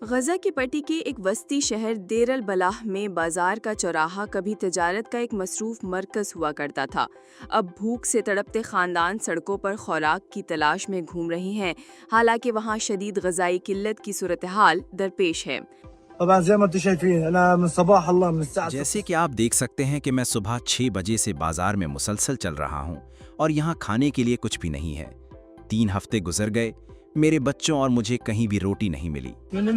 गजा की पट्टी के एक वस्ती शहर देर अल बलाह में बाजार का चौराहा कभी तिजारत का एक मसरूफ मरकज हुआ करता था। अब भूख से तड़पते खानदान सड़कों पर खुराक की तलाश में घूम रहे हैं। हालांकि वहां शदीद गजाई किल्लत की सूरत हाल दरपेश है। जैसे कि आप देख सकते हैं कि मैं सुबह 6 बजे से बाजार में मुसलसल चल रहा हूं और यहाँ खाने के लिए कुछ भी नहीं है। 3 हफ्ते गुजर गए, मेरे बच्चों और मुझे कहीं भी रोटी नहीं मिली। मेरी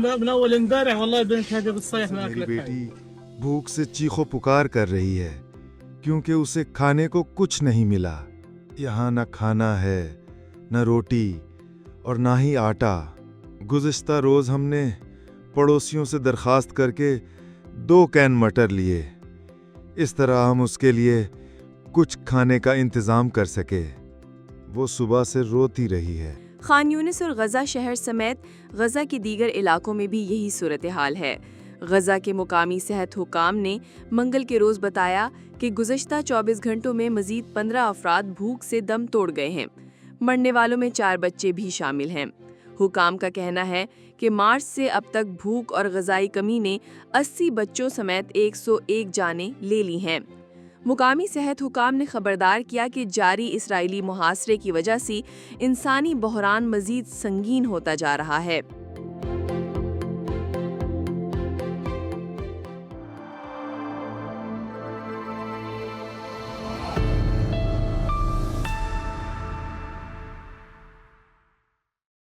बेटी भूख से चीखो पुकार कर रही है क्योंकि उसे खाने को कुछ नहीं मिला। यहाँ न खाना है, न रोटी और ना ही आटा। गुज़िश्ता रोज़ हमने पड़ोसियों से दरख्वास्त करके 2 कैन मटर लिए। इस तरह हम उसके लिए कुछ खाने का इंतज़ाम कर सके। वो सुबह से रोती रही है। खान यूनिस और गजा शहर समेत गजा के दीगर इलाकों में भी यही सूरत हाल है। गजा के मुकामी सेहत हुकाम ने मंगल के रोज़ बताया कि गुज़श्ता 24 घंटों में मज़ीद 15 अफराद भूख से दम तोड़ गए हैं। मरने वालों में 4 बच्चे भी शामिल हैं। हुकाम का कहना है कि मार्च से अब तक भूख और गजाई कमी ने 80 बच्चों समेत 101 जानें ले ली हैं। मुकामी सेहत हुकाम ने खबरदार किया कि जारी इसराइली मुहासरे की वजह से इंसानी बहरान मजीद संगीन होता जा रहा है।